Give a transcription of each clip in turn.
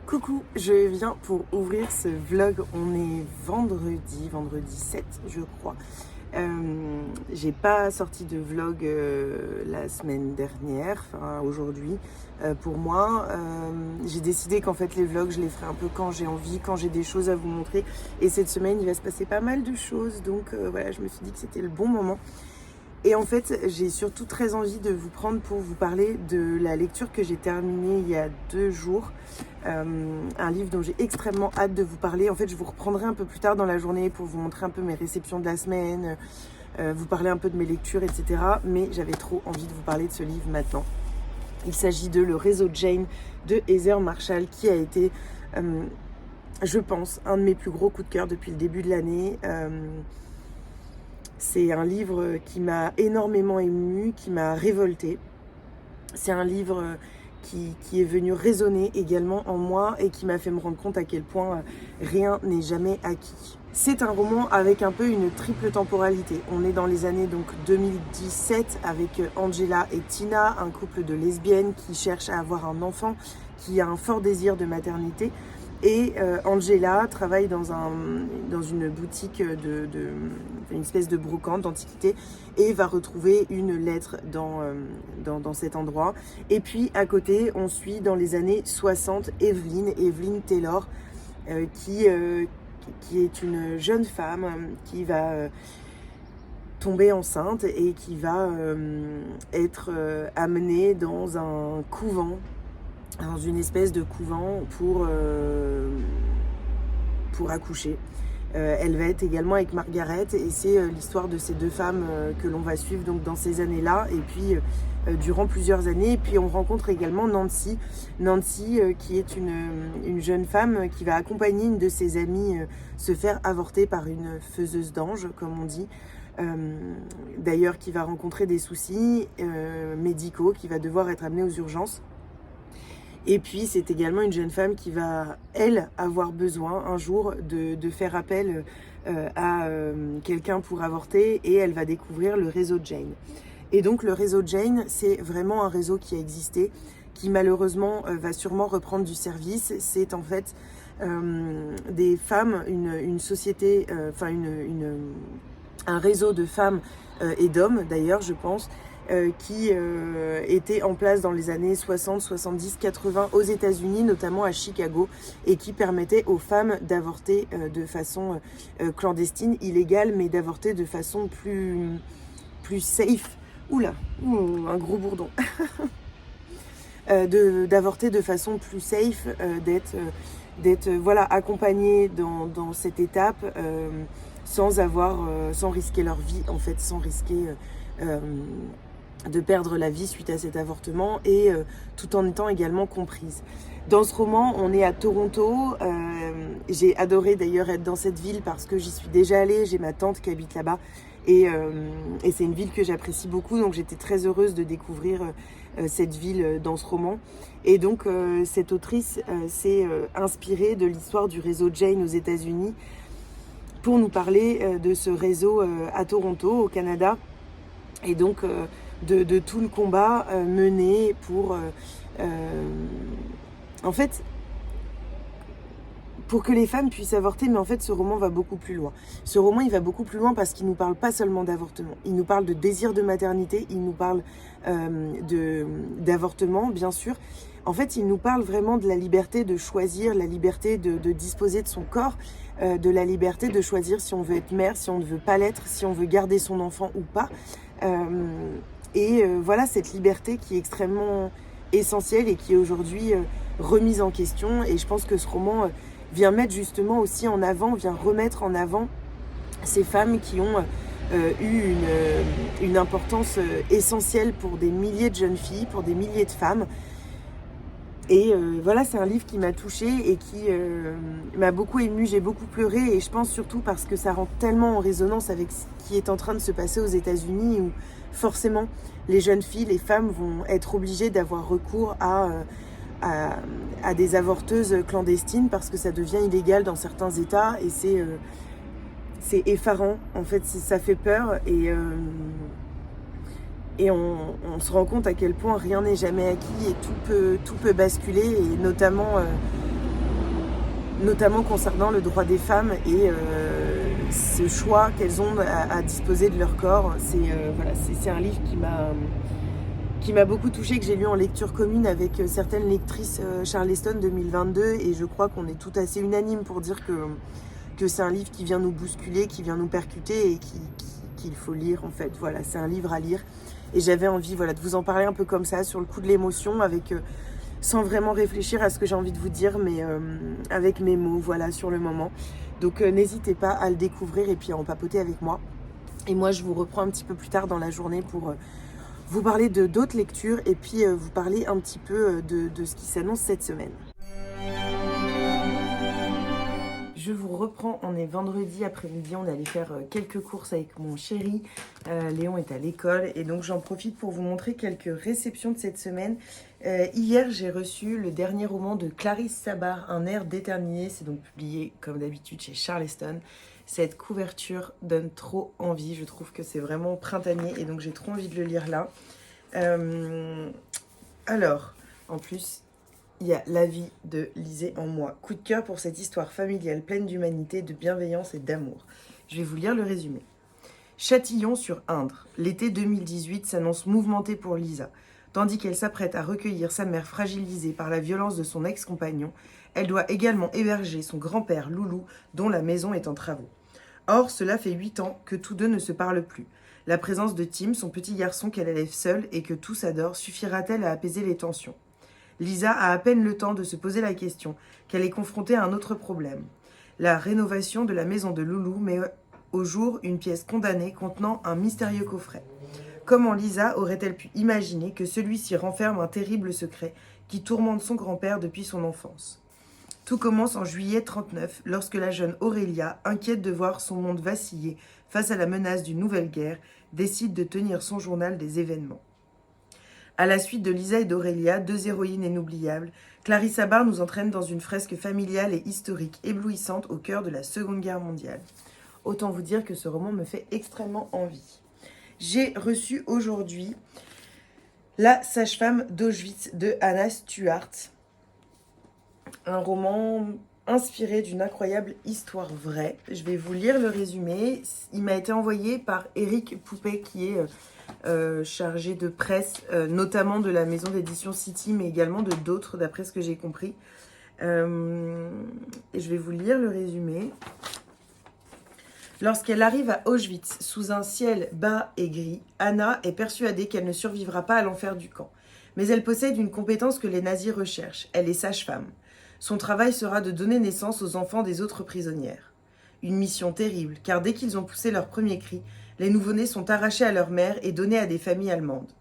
Coucou, je viens pour ouvrir ce vlog. On est vendredi 7 je crois. J'ai pas sorti de vlog la semaine dernière, enfin aujourd'hui pour moi. J'ai décidé qu'en fait les vlogs je les ferai un peu quand j'ai envie, quand j'ai des choses à vous montrer. Et cette semaine il va se passer pas mal de choses, donc voilà, je me suis dit que c'était le bon moment. Et en fait, j'ai surtout très envie de vous prendre pour vous parler de la lecture que j'ai terminée il y a 2 jours. Un livre dont j'ai extrêmement hâte de vous parler. En fait, je vous reprendrai un peu plus tard dans la journée pour vous montrer un peu mes réceptions de la semaine, vous parler un peu de mes lectures, etc. Mais j'avais trop envie de vous parler de ce livre maintenant. Il s'agit de Le réseau Jane de Heather Marshall, qui a été, je pense, un de mes plus gros coups de cœur depuis le début de l'année. C'est un livre qui m'a énormément émue, qui m'a révoltée. C'est un livre qui est venu résonner également en moi et qui m'a fait me rendre compte à quel point rien n'est jamais acquis. C'est un roman avec un peu une triple temporalité. On est dans les années donc 2017 avec Angela et Tina, un couple de lesbiennes qui cherchent à avoir un enfant, qui a un fort désir de maternité. Et Angela travaille dans une boutique une espèce de brocante d'antiquité et va retrouver une lettre dans cet endroit. Et puis à côté, on suit dans les années 60 Evelyn Taylor, qui est une jeune femme qui va tomber enceinte et qui va être amenée dans un couvent, dans une espèce de couvent pour accoucher. Elle va être également avec Margaret et c'est l'histoire de ces deux femmes que l'on va suivre donc dans ces années-là et puis durant plusieurs années. Et puis on rencontre également Nancy qui est une jeune femme qui va accompagner une de ses amies se faire avorter par une faiseuse d'ange, comme on dit. D'ailleurs qui va rencontrer des soucis médicaux, qui va devoir être amenée aux urgences. Et puis c'est également une jeune femme qui va, elle, avoir besoin un jour de faire appel à quelqu'un pour avorter et elle va découvrir le réseau Jane. Et donc le réseau Jane, c'est vraiment un réseau qui a existé, qui malheureusement va sûrement reprendre du service. C'est en fait des femmes, une société, un réseau de femmes et d'hommes d'ailleurs je pense, qui était en place dans les années 60, 70, 80 aux États-Unis, notamment à Chicago, et qui permettait aux femmes d'avorter de façon clandestine, illégale, mais d'avorter de façon plus safe. Oula, un gros bourdon. D'avorter de façon plus safe, d'être voilà, accompagnée dans cette étape sans risquer leur vie, en fait, sans risquer de perdre la vie suite à cet avortement et tout en étant également comprise. Dans ce roman, on est à Toronto. J'ai adoré d'ailleurs être dans cette ville parce que j'y suis déjà allée. J'ai ma tante qui habite là-bas et c'est une ville que j'apprécie beaucoup. Donc j'étais très heureuse de découvrir cette ville dans ce roman. Et donc cette autrice s'est inspirée de l'histoire du réseau Jane aux États-Unis pour nous parler de ce réseau à Toronto, au Canada. Et donc de tout le combat mené pour en fait pour que les femmes puissent avorter. Mais en fait ce roman va beaucoup plus loin. Ce roman il va beaucoup plus loin parce qu'il nous parle pas seulement d'avortement, il nous parle de désir de maternité, il nous parle d'avortement bien sûr. En fait il nous parle vraiment de la liberté de choisir, la liberté de disposer de son corps, de la liberté de choisir si on veut être mère, si on ne veut pas l'être, si on veut garder son enfant ou pas. Voilà cette liberté qui est extrêmement essentielle et qui est aujourd'hui remise en question. Et je pense que ce roman vient mettre justement aussi en avant, vient remettre en avant ces femmes qui ont eu une importance essentielle pour des milliers de jeunes filles, pour des milliers de femmes. Et voilà, c'est un livre qui m'a touchée et qui m'a beaucoup émue, j'ai beaucoup pleuré et je pense surtout parce que ça rentre tellement en résonance avec ce qui est en train de se passer aux États-Unis où forcément les jeunes filles, les femmes vont être obligées d'avoir recours à des avorteuses clandestines parce que ça devient illégal dans certains États et c'est effarant, en fait ça fait peur et on se rend compte à quel point rien n'est jamais acquis et tout peut basculer et notamment notamment concernant le droit des femmes et ce choix qu'elles ont à disposer de leur corps. C'est un livre qui m'a beaucoup touchée, que j'ai lu en lecture commune avec certaines lectrices Charleston 2022, et je crois qu'on est tout assez unanime pour dire que c'est un livre qui vient nous bousculer, qui vient nous percuter et qu'il faut lire en fait. Voilà, c'est un livre à lire et j'avais envie de vous en parler un peu comme ça, sur le coup de l'émotion, avec sans vraiment réfléchir à ce que j'ai envie de vous dire, mais avec mes mots, voilà, sur le moment. Donc n'hésitez pas à le découvrir et puis à en papoter avec moi. Et moi, je vous reprends un petit peu plus tard dans la journée pour vous parler de d'autres lectures et puis vous parler un petit peu de ce qui s'annonce cette semaine. Je vous reprends, on est vendredi après-midi, on allait faire quelques courses avec mon chéri. Léon est à l'école et donc j'en profite pour vous montrer quelques réceptions de cette semaine. Hier, j'ai reçu le dernier roman de Clarisse Sabar, Un air déterminé. C'est donc publié comme d'habitude chez Charleston. Cette couverture donne trop envie, je trouve que c'est vraiment printanier et donc j'ai trop envie de le lire là. Alors, en plus, il y a La vie de Lisée en moi. Coup de cœur pour cette histoire familiale pleine d'humanité, de bienveillance et d'amour. Je vais vous lire le résumé. Châtillon-sur-Indre. L'été 2018 s'annonce mouvementé pour Lisa. Tandis qu'elle s'apprête à recueillir sa mère fragilisée par la violence de son ex-compagnon, elle doit également héberger son grand-père Loulou, dont la maison est en travaux. Or, cela fait 8 ans que tous deux ne se parlent plus. La présence de Tim, son petit garçon qu'elle élève seule et que tous adorent, suffira-t-elle à apaiser les tensions ? Lisa a à peine le temps de se poser la question qu'elle est confrontée à un autre problème. La rénovation de la maison de Loulou met au jour une pièce condamnée contenant un mystérieux coffret. Comment Lisa aurait-elle pu imaginer que celui-ci renferme un terrible secret qui tourmente son grand-père depuis son enfance ? Tout commence en juillet 1939, lorsque la jeune Aurélia, inquiète de voir son monde vaciller face à la menace d'une nouvelle guerre, décide de tenir son journal des événements. À la suite de Lisa et d'Aurélia, deux héroïnes inoubliables, Clarisse Sabar nous entraîne dans une fresque familiale et historique éblouissante au cœur de la Seconde Guerre mondiale. Autant vous dire que ce roman me fait extrêmement envie. J'ai reçu aujourd'hui La sage-femme d'Auschwitz de Anna Stuart. Un roman inspiré d'une incroyable histoire vraie. Je vais vous lire le résumé. Il m'a été envoyé par Éric Poupet, qui est chargé de presse, notamment de la maison d'édition City, mais également de d'autres, d'après ce que j'ai compris. Et je vais vous lire le résumé. Lorsqu'elle arrive à Auschwitz, sous un ciel bas et gris, Anna est persuadée qu'elle ne survivra pas à l'enfer du camp. Mais elle possède une compétence que les nazis recherchent. Elle est sage-femme. Son travail sera de donner naissance aux enfants des autres prisonnières. Une mission terrible, car dès qu'ils ont poussé leur premier cri, les nouveau-nés sont arrachés à leur mère et donnés à des familles allemandes.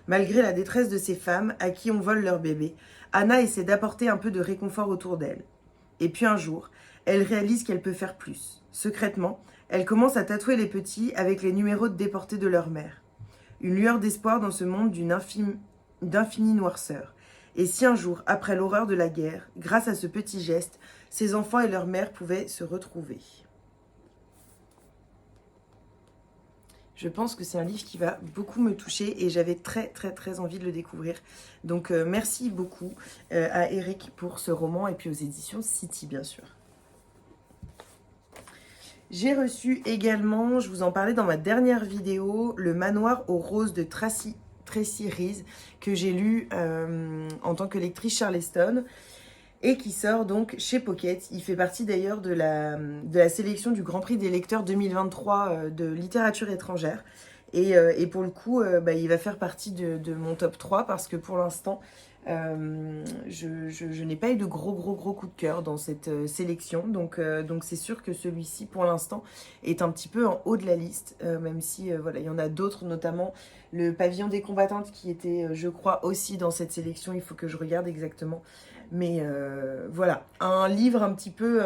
Malgré la détresse de ces femmes, à qui on vole leur bébé, Anna essaie d'apporter un peu de réconfort autour d'elle. Et puis un jour, elle réalise qu'elle peut faire plus. Secrètement, elle commence à tatouer les petits avec les numéros de déportés de leur mère. Une lueur d'espoir dans ce monde d'infinie noirceur. Et si un jour, après l'horreur de la guerre, grâce à ce petit geste, ces enfants et leur mère pouvaient se retrouver. Je pense que c'est un livre qui va beaucoup me toucher et j'avais très envie de le découvrir. Donc merci beaucoup à Eric pour ce roman et puis aux éditions City, bien sûr. J'ai reçu également, je vous en parlais dans ma dernière vidéo, Le manoir aux roses de Tracy Rees, que j'ai lu en tant que lectrice Charleston et qui sort donc chez Pocket. Il fait partie d'ailleurs de la sélection du Grand Prix des lecteurs 2023 de littérature étrangère. Et pour le coup, il va faire partie de mon top 3 parce que pour l'instant, je n'ai pas eu de gros coup de cœur dans cette sélection. Donc c'est sûr que celui-ci, pour l'instant, est un petit peu en haut de la liste, même si il y en a d'autres, notamment le Pavillon des combattantes qui était, je crois, aussi dans cette sélection. Il faut que je regarde exactement. Mais voilà, un livre un petit peu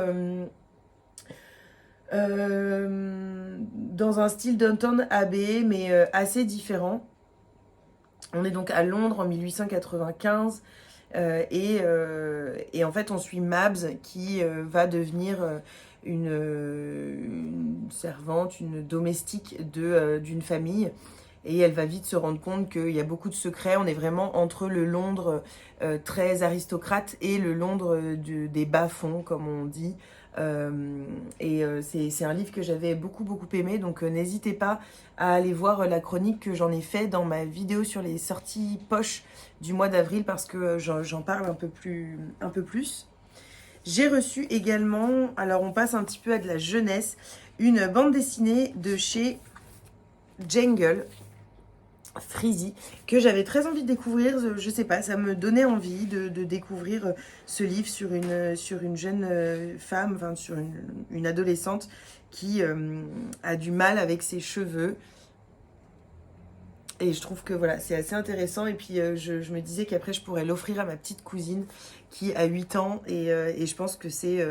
dans un style Downton Abbey, mais assez différent. On est donc à Londres en 1895 et en fait on suit Mabs qui va devenir une servante, une domestique d'une famille. Et elle va vite se rendre compte qu'il y a beaucoup de secrets. On est vraiment entre le Londres très aristocrate et le Londres des bas-fonds, comme on dit. C'est un livre que j'avais beaucoup aimé, donc n'hésitez pas à aller voir la chronique que j'en ai fait dans ma vidéo sur les sorties poche du mois d'avril, parce que j'en parle un peu plus. J'ai reçu également, alors on passe un petit peu à de la jeunesse, une bande dessinée de chez Jungle Freezy, que j'avais très envie de découvrir. Je sais pas, ça me donnait envie de découvrir ce livre sur une jeune femme, enfin sur une adolescente qui a du mal avec ses cheveux. Et je trouve que voilà, c'est assez intéressant. Et puis je me disais qu'après je pourrais l'offrir à ma petite cousine qui a 8 ans. Et je pense que c'est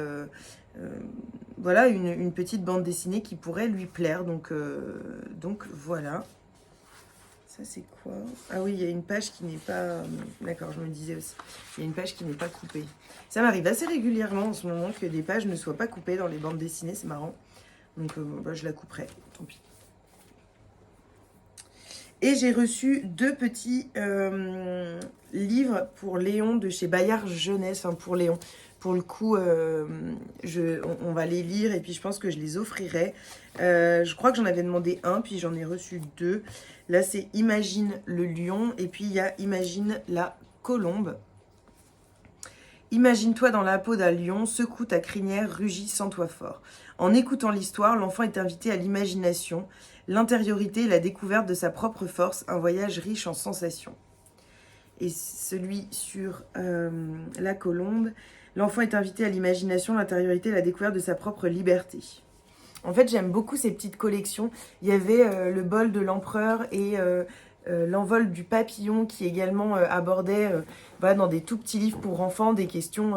voilà, une petite bande dessinée qui pourrait lui plaire. Donc voilà. Ça c'est quoi? Ah oui, il y a une page qui n'est pas... D'accord, je me disais aussi. Il y a une page qui n'est pas coupée. Ça m'arrive assez régulièrement en ce moment que des pages ne soient pas coupées dans les bandes dessinées. C'est marrant. Donc je la couperai, tant pis. Et j'ai reçu 2 petits livres pour Léon de chez Bayard Jeunesse. Enfin, pour Léon. Pour le coup, on va les lire et puis je pense que je les offrirai. Je crois que j'en avais demandé un, puis j'en ai reçu 2. Là, c'est Imagine le lion et puis il y a Imagine la colombe. Imagine-toi dans la peau d'un lion, secoue ta crinière, rugis sans toi fort. En écoutant l'histoire, l'enfant est invité à l'imagination, l'intériorité et la découverte de sa propre force, un voyage riche en sensations. Et celui sur la colombe, l'enfant est invité à l'imagination, l'intériorité et la découverte de sa propre liberté. En fait, j'aime beaucoup ces petites collections. Il y avait le bol de l'empereur et l'envol du papillon qui également abordait voilà, dans des tout petits livres pour enfants des questions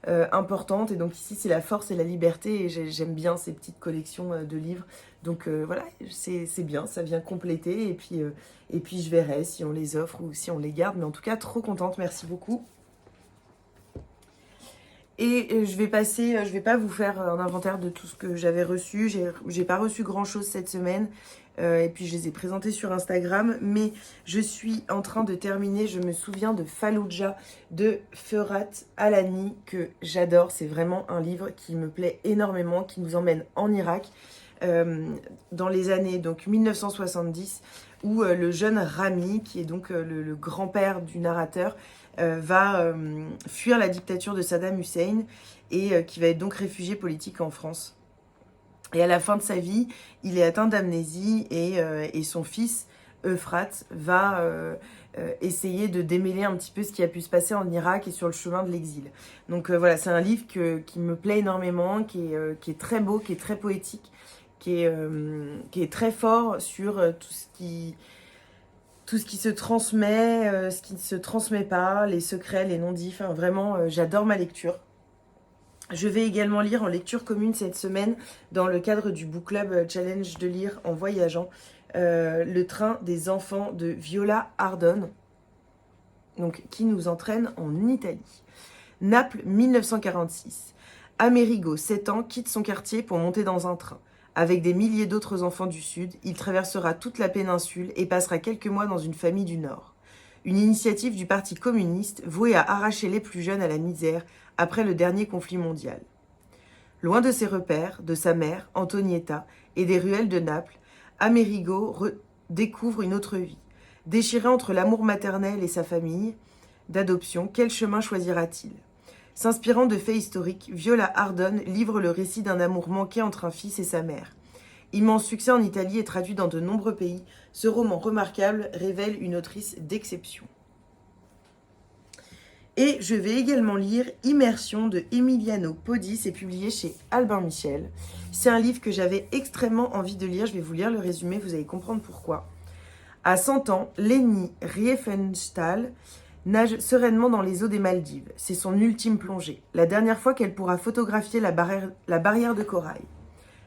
importantes. Et donc ici, c'est la force et la liberté. Et j'aime bien ces petites collections de livres. Donc voilà, c'est bien, ça vient compléter. Et puis je verrai si on les offre ou si on les garde. Mais en tout cas, trop contente. Merci beaucoup. Et je vais pas vous faire un inventaire de tout ce que j'avais reçu. J'ai pas reçu grand chose cette semaine. Et puis je les ai présentés sur Instagram. Mais je suis en train de terminer. Je me souviens de Fallujah de Ferhat Alani que j'adore. C'est vraiment un livre qui me plaît énormément, qui nous emmène en Irak dans les années donc 1970, où le jeune Rami, qui est donc le grand-père du narrateur, va fuir la dictature de Saddam Hussein et qui va être donc réfugié politique en France. Et à la fin de sa vie, il est atteint d'amnésie et son fils, Euphrate, va essayer de démêler un petit peu ce qui a pu se passer en Irak et sur le chemin de l'exil. Donc voilà, c'est un livre qui me plaît énormément, qui est très beau, qui est très poétique, qui est très fort sur tout ce qui se transmet, ce qui ne se transmet pas, les secrets, les non-dits. Enfin, vraiment, j'adore ma lecture. Je vais également lire en lecture commune cette semaine, dans le cadre du Book Club Challenge de lire en voyageant, Le train des enfants de Viola Ardon, donc, qui nous entraîne en Italie. Naples, 1946. Amerigo, 7 ans, quitte son quartier pour monter dans un train. Avec des milliers d'autres enfants du Sud, il traversera toute la péninsule et passera quelques mois dans une famille du Nord. Une initiative du Parti communiste vouée à arracher les plus jeunes à la misère après le dernier conflit mondial. Loin de ses repères, de sa mère, Antonietta, et des ruelles de Naples, Amerigo découvre une autre vie. Déchiré entre l'amour maternel et sa famille d'adoption, quel chemin choisira-t-il ? S'inspirant de faits historiques, Viola Ardon livre le récit d'un amour manqué entre un fils et sa mère. Immense succès en Italie et traduit dans de nombreux pays, ce roman remarquable révèle une autrice d'exception. Et je vais également lire Immersion de Emiliano Podi, c'est publié chez Albin Michel. C'est un livre que j'avais extrêmement envie de lire, je vais vous lire le résumé, vous allez comprendre pourquoi. À 100 ans, Leni Riefenstahl nage sereinement dans les eaux des Maldives. C'est son ultime plongée, la dernière fois qu'elle pourra photographier la barrière de corail.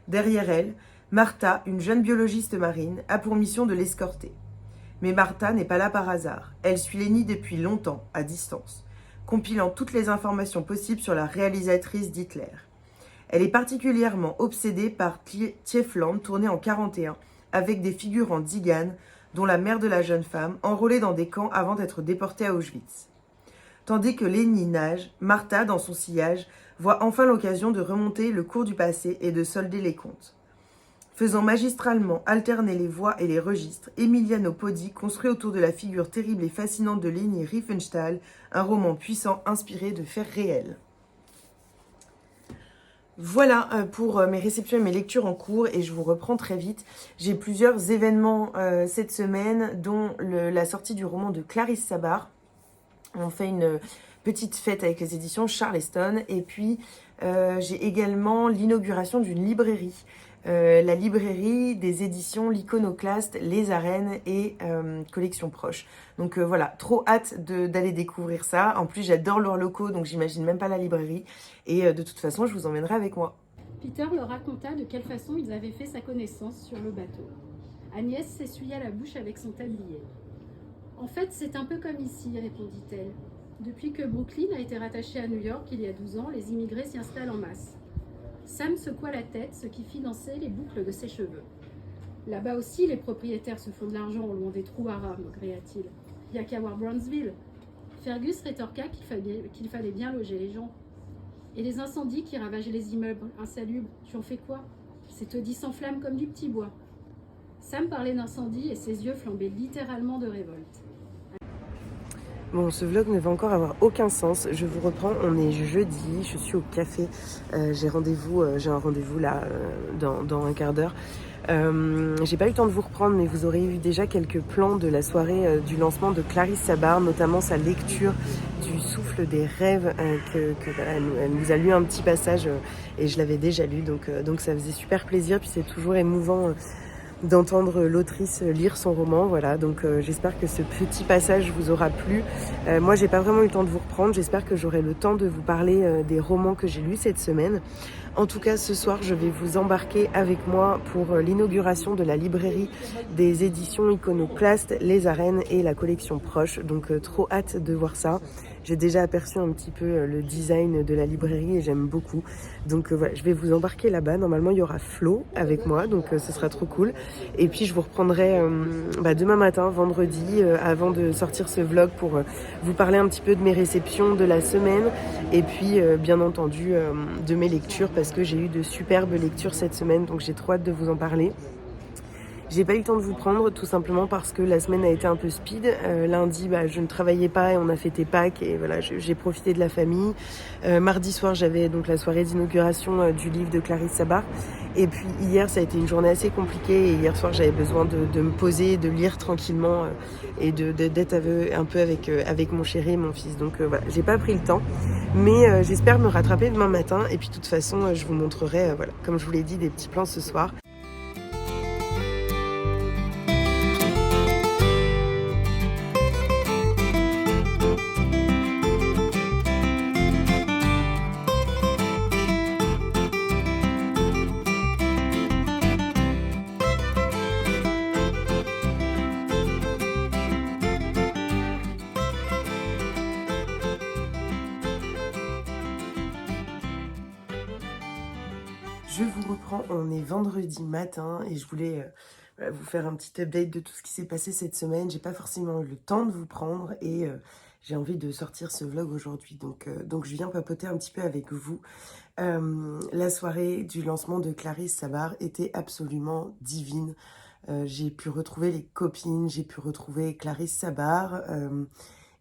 Derrière elle, Martha, une jeune biologiste marine, a pour mission de l'escorter. Mais Martha n'est pas là par hasard. Elle suit Leni depuis longtemps, à distance, compilant toutes les informations possibles sur la réalisatrice d'Hitler. Elle est particulièrement obsédée par Tiefland, tourné en 1941, avec des figurants d'Igan, dont la mère de la jeune femme, enrôlée dans des camps avant d'être déportée à Auschwitz. Tandis que Lénie nage, Martha, dans son sillage, voit enfin l'occasion de remonter le cours du passé et de solder les comptes. Faisant magistralement alterner les voix et les registres, Emiliano Podi construit autour de la figure terrible et fascinante de Leni Riefenstahl un roman puissant inspiré de faits réels. Voilà pour mes réceptions et mes lectures en cours et je vous reprends très vite. J'ai plusieurs événements cette semaine, dont la sortie du roman de Clarisse Sabar. On fait une petite fête avec les éditions Charleston et puis j'ai également l'inauguration d'une librairie. La librairie des éditions L'Iconoclaste, Les Arènes et Collection Proche. Donc voilà, trop hâte d'aller découvrir ça. En plus, j'adore leurs locaux, donc j'imagine même pas la librairie. Et de toute façon, je vous emmènerai avec moi. Peter leur raconta de quelle façon ils avaient fait sa connaissance sur le bateau. Agnès s'essuya la bouche avec son tablier. « En fait, c'est un peu comme ici, répondit-elle. Depuis que Brooklyn a été rattaché à New York il y a 12 ans, les immigrés s'y installent en masse. » Sam secoua la tête, ce qui fit danser les boucles de ses cheveux. « Là-bas aussi, les propriétaires se font de l'argent au loin des trous arabes, maugréa-t-il. Il n'y a qu'à voir Brownsville. » Fergus rétorqua qu'il fallait bien loger les gens. « Et les incendies qui ravagent les immeubles insalubres, tu en fais quoi? Ces taudis s'enflamment comme du petit bois. » Sam parlait d'incendie et ses yeux flambaient littéralement de révolte. Bon, ce vlog ne va encore avoir aucun sens. Je vous reprends, on est jeudi, je suis au café. J'ai un rendez-vous là dans un quart d'heure. J'ai pas eu le temps de vous reprendre, mais vous aurez eu déjà quelques plans de la soirée du lancement de Clarisse Sabar, notamment sa lecture du Souffle des rêves, elle nous a lu un petit passage et je l'avais déjà lu, donc ça faisait super plaisir. Puis c'est toujours émouvant d'entendre l'autrice lire son roman, voilà, donc j'espère que ce petit passage vous aura plu. Moi j'ai pas vraiment eu le temps de vous reprendre, j'espère que j'aurai le temps de vous parler des romans que j'ai lus cette semaine. En tout cas, ce soir, je vais vous embarquer avec moi pour l'inauguration de la librairie des éditions Iconoclaste, Les Arènes et la collection Proche. Donc, trop hâte de voir ça. J'ai déjà aperçu un petit peu le design de la librairie et j'aime beaucoup. Donc, voilà, je vais vous embarquer là-bas. Normalement, il y aura Flo avec moi, donc ce sera trop cool. Et puis, je vous reprendrai demain matin, vendredi, avant de sortir ce vlog pour vous parler un petit peu de mes réceptions de la semaine et puis, bien entendu, de mes lectures parce que j'ai eu de superbes lectures cette semaine, donc j'ai trop hâte de vous en parler. J'ai pas eu le temps de vous prendre, tout simplement parce que la semaine a été un peu speed. Lundi, je ne travaillais pas et on a fêté Pâques et voilà, j'ai profité de la famille. Mardi soir, j'avais donc la soirée d'inauguration du livre de Clarisse Sabar. Et puis hier, ça a été une journée assez compliquée et hier soir, j'avais besoin de me poser, de lire tranquillement et d'être un peu avec mon chéri et mon fils. Donc voilà, j'ai pas pris le temps, mais j'espère me rattraper demain matin. Et puis de toute façon, je vous montrerai, voilà, comme je vous l'ai dit, des petits plans ce soir. Je vous reprends, on est vendredi matin et je voulais vous faire un petit update de tout ce qui s'est passé cette semaine. J'ai pas forcément eu le temps de vous prendre et j'ai envie de sortir ce vlog aujourd'hui. Donc je viens papoter un petit peu avec vous. La soirée du lancement de Clarisse Sabar était absolument divine. J'ai pu retrouver les copines, j'ai pu retrouver Clarisse Sabar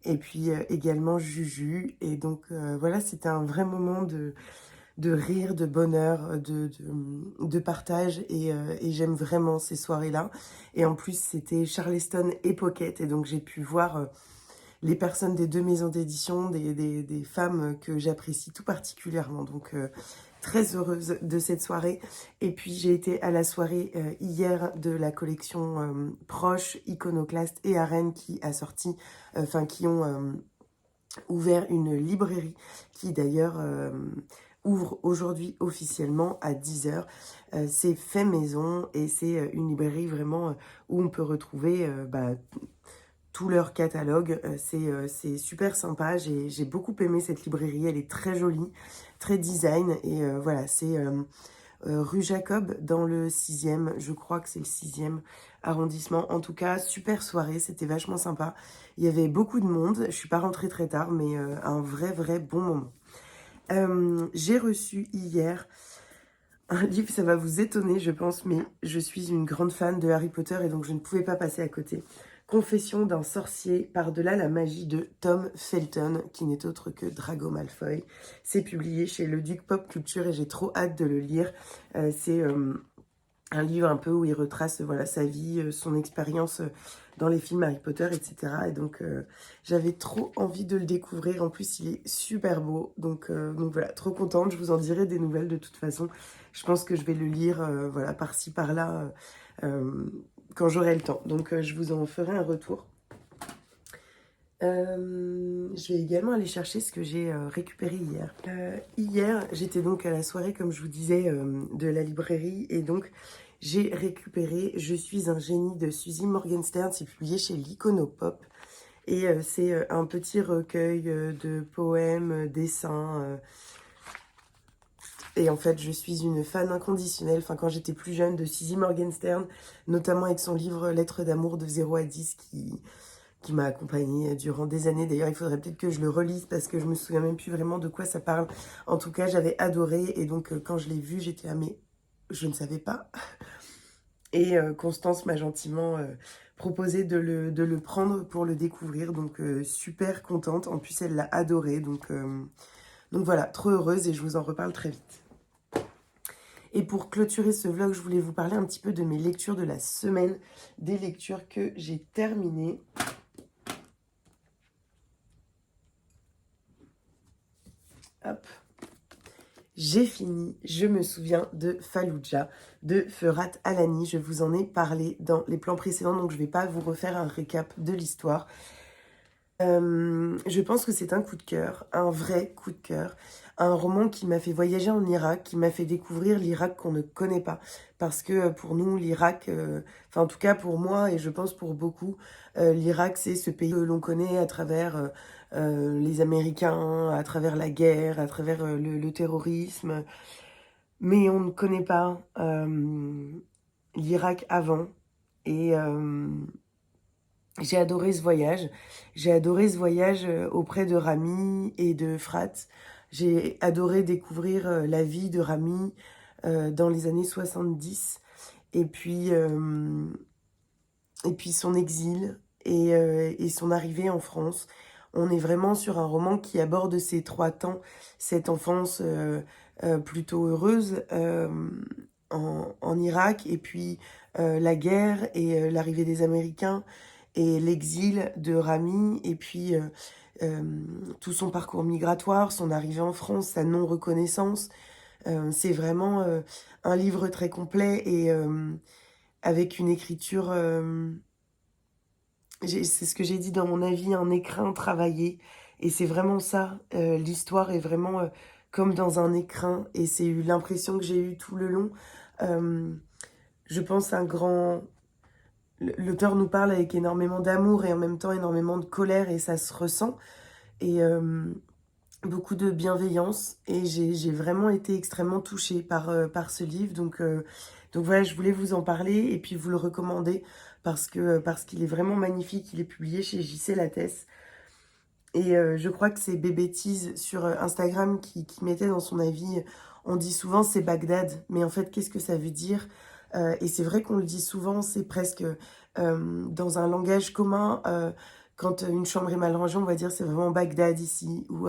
et puis également Juju. Et donc voilà, c'était un vrai moment de rire, de bonheur, de partage et j'aime vraiment ces soirées-là. Et en plus, c'était Charleston et Pocket et donc j'ai pu voir les personnes des deux maisons d'édition, des femmes que j'apprécie tout particulièrement. Donc très heureuse de cette soirée. Et puis j'ai été à la soirée hier de la collection Proche, Iconoclaste et Arène qui a sorti, qui ont ouvert une librairie qui d'ailleurs ouvre aujourd'hui officiellement à 10h. C'est fait maison et c'est une librairie vraiment où on peut retrouver tout leur catalogue. C'est super sympa, j'ai beaucoup aimé cette librairie, elle est très jolie, très design et voilà, c'est rue Jacob, dans le 6e, je crois que c'est le 6e arrondissement. En tout cas, super soirée, c'était vachement sympa. Il y avait beaucoup de monde, je suis pas rentrée très tard, mais un vrai bon moment. J'ai reçu hier un livre, ça va vous étonner, je pense, mais je suis une grande fan de Harry Potter et donc je ne pouvais pas passer à côté. Confession d'un sorcier par-delà la magie de Tom Felton, qui n'est autre que Drago Malfoy. C'est publié chez Le Duc Pop Culture et j'ai trop hâte de le lire. C'est un livre un peu où il retrace voilà, sa vie, son expérience dans les films Harry Potter, etc. Et donc, j'avais trop envie de le découvrir. En plus, il est super beau. Donc voilà, trop contente. Je vous en dirai des nouvelles de toute façon. Je pense que je vais le lire voilà, par-ci, par-là, quand j'aurai le temps. Donc, je vous en ferai un retour. Je vais également aller chercher ce que j'ai récupéré hier. Hier, j'étais donc à la soirée, comme je vous disais, de la librairie. Et donc, j'ai récupéré Je suis un génie de Suzy Morgenstern. C'est publié chez l'Iconopop. Et c'est un petit recueil de poèmes, dessins. Et en fait, je suis une fan inconditionnelle. Enfin, quand j'étais plus jeune, de Suzy Morgenstern, notamment avec son livre Lettres d'amour de 0 à 10 qui m'a accompagnée durant des années. D'ailleurs, il faudrait peut-être que je le relise parce que je me souviens même plus vraiment de quoi ça parle. En tout cas, j'avais adoré et donc quand je l'ai vu, j'étais là, mais je ne savais pas. Et Constance m'a gentiment proposé de le prendre pour le découvrir. Donc super contente. En plus, elle l'a adoré. Donc voilà, trop heureuse et je vous en reparle très vite. Et pour clôturer ce vlog, je voulais vous parler un petit peu de mes lectures de la semaine, des lectures que j'ai terminées. Hop. J'ai fini, je me souviens, de Fallujah, de Ferhat Alani. Je vous en ai parlé dans les plans précédents, donc je ne vais pas vous refaire un récap de l'histoire. Je pense que c'est un coup de cœur, un vrai coup de cœur. Un roman qui m'a fait voyager en Irak, qui m'a fait découvrir l'Irak qu'on ne connaît pas. Parce que pour nous, l'Irak, enfin en tout cas pour moi et je pense pour beaucoup, l'Irak c'est ce pays que l'on connaît à travers les Américains, à travers la guerre, à travers le terrorisme. Mais on ne connaît pas l'Irak avant. Et j'ai adoré ce voyage. J'ai adoré ce voyage auprès de Rami et de Frat. J'ai adoré découvrir la vie de Rami dans les années 70. Et puis son exil et son arrivée en France. On est vraiment sur un roman qui aborde ces 3 temps, cette enfance plutôt heureuse en Irak, et puis la guerre et l'arrivée des Américains, et l'exil de Rami, et puis tout son parcours migratoire, son arrivée en France, sa non-reconnaissance. C'est vraiment un livre très complet et avec une écriture, c'est ce que j'ai dit dans mon avis, un écrin travaillé. Et c'est vraiment ça, l'histoire est vraiment comme dans un écrin, et c'est l'impression que j'ai eue tout le long. Je pense un grand... L'auteur nous parle avec énormément d'amour et en même temps énormément de colère, et ça se ressent. Et beaucoup de bienveillance, et j'ai vraiment été extrêmement touchée par ce livre. Donc voilà, je voulais vous en parler et puis vous le recommander parce qu'il est vraiment magnifique. Il est publié chez JC Lattès. Et je crois que c'est Bébé Tease sur Instagram qui mettait dans son avis, on dit souvent c'est Bagdad, mais en fait qu'est-ce que ça veut dire? Et c'est vrai qu'on le dit souvent, c'est presque dans un langage commun. Quand une chambre est mal rangée, on va dire c'est vraiment Bagdad ici, ou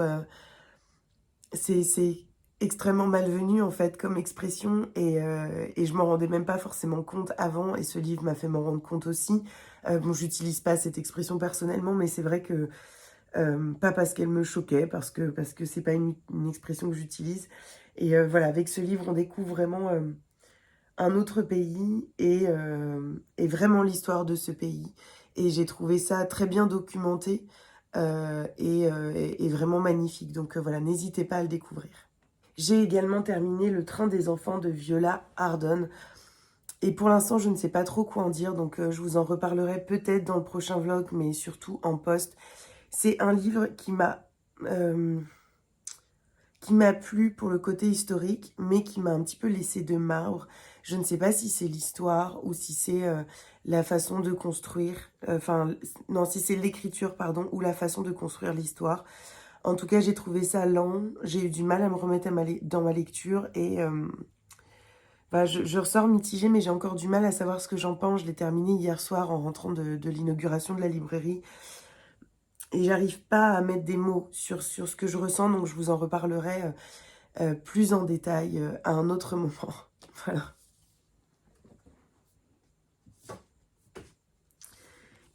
c'est extrêmement malvenu en fait comme expression, et je m'en rendais même pas forcément compte avant, et ce livre m'a fait m'en rendre compte aussi. Bon, j'utilise pas cette expression personnellement, mais c'est vrai que pas parce qu'elle me choquait, parce que c'est pas une expression que j'utilise. Et voilà, avec ce livre, on découvre vraiment un autre pays et vraiment l'histoire de ce pays. Et j'ai trouvé ça très bien documenté et vraiment magnifique. Donc voilà, n'hésitez pas à le découvrir. J'ai également terminé Le Train des enfants de Viola Ardon. Et pour l'instant, je ne sais pas trop quoi en dire, donc je vous en reparlerai peut-être dans le prochain vlog, mais surtout en post. C'est un livre qui m'a qui m'a plu pour le côté historique, mais qui m'a un petit peu laissé de marbre. Je ne sais pas si c'est l'histoire ou si c'est la façon de construire, enfin, non, si c'est l'écriture, pardon, ou la façon de construire l'histoire. En tout cas, j'ai trouvé ça lent, j'ai eu du mal à me remettre dans ma lecture et bah, je ressors mitigée, mais j'ai encore du mal à savoir ce que j'en pense. Je l'ai terminé hier soir en rentrant de l'inauguration de la librairie. Et j'arrive pas à mettre des mots sur ce que je ressens, donc je vous en reparlerai plus en détail à un autre moment. Voilà.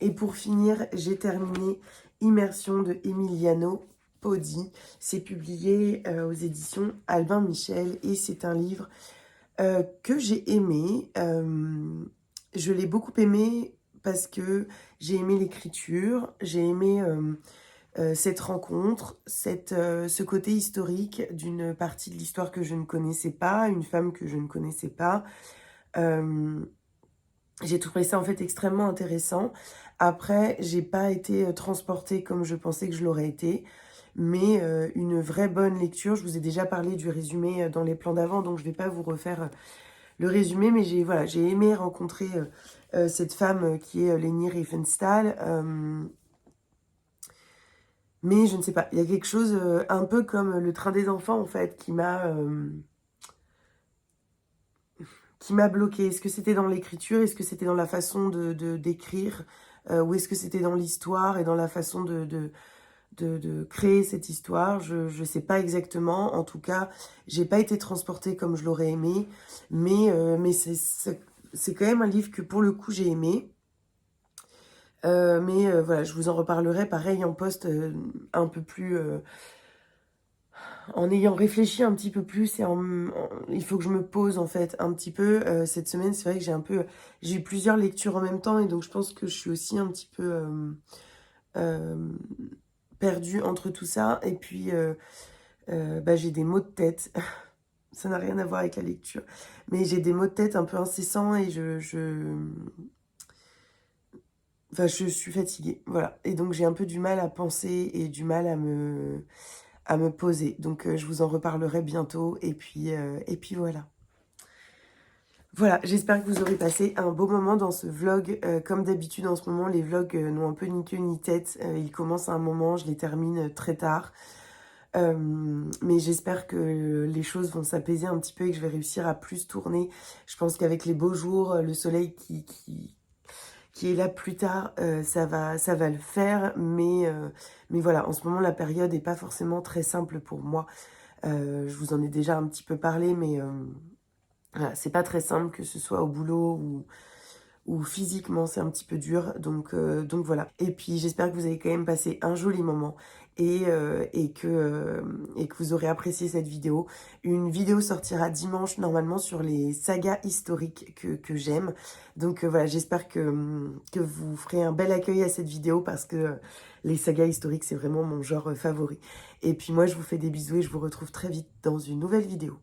Et pour finir, j'ai terminé Immersion de Emiliano Podi. C'est publié aux éditions Albin Michel et c'est un livre que j'ai aimé. Je l'ai beaucoup aimé parce que j'ai aimé l'écriture, j'ai aimé cette rencontre, ce côté historique d'une partie de l'histoire que je ne connaissais pas, une femme que je ne connaissais pas. J'ai trouvé ça en fait extrêmement intéressant. Après, j'ai pas été transportée comme je pensais que je l'aurais été, mais une vraie bonne lecture. Je vous ai déjà parlé du résumé dans les plans d'avant, donc je vais pas vous refaire le résumé, mais j'ai aimé rencontrer cette femme qui est Leni Riefenstahl. Mais je ne sais pas, il y a quelque chose un peu comme le train des enfants en fait qui m'a bloqué. Est-ce que c'était dans l'écriture? Est-ce que c'était dans la façon d'écrire? Ou est-ce que c'était dans l'histoire et dans la façon de créer cette histoire? Je sais pas exactement. En tout cas, j'ai pas été transportée comme je l'aurais aimé. Mais c'est quand même un livre que pour le coup j'ai aimé. Voilà, je vous en reparlerai pareil en post un peu plus... en ayant réfléchi un petit peu plus il faut que je me pose en fait un petit peu cette semaine. C'est vrai que j'ai eu plusieurs lectures en même temps et donc je pense que je suis aussi un petit peu perdue entre tout ça. Et puis bah, j'ai des maux de tête. Ça n'a rien à voir avec la lecture, mais j'ai des maux de tête un peu incessants et enfin, je suis fatiguée, voilà. Et donc j'ai un peu du mal à penser et du mal à me poser. Donc je vous en reparlerai bientôt. Et puis voilà. Voilà, j'espère que vous aurez passé un beau moment dans ce vlog. Comme d'habitude en ce moment, les vlogs n'ont un peu ni queue ni tête. Ils commencent à un moment, je les termine très tard. Mais j'espère que les choses vont s'apaiser un petit peu et que je vais réussir à plus tourner. Je pense qu'avec les beaux jours, le soleil qui est là plus tard, ça va le faire. Mais voilà, en ce moment, la période n'est pas forcément très simple pour moi. Je vous en ai déjà un petit peu parlé, mais voilà, c'est pas très simple, que ce soit au boulot ou physiquement, c'est un petit peu dur. Donc voilà. Et puis, j'espère que vous avez quand même passé un joli moment et que vous aurez apprécié cette vidéo. Une vidéo sortira dimanche, normalement, sur les sagas historiques que j'aime. Donc voilà, j'espère que vous ferez un bel accueil à cette vidéo parce que les sagas historiques, c'est vraiment mon genre favori. Et puis moi, je vous fais des bisous et je vous retrouve très vite dans une nouvelle vidéo.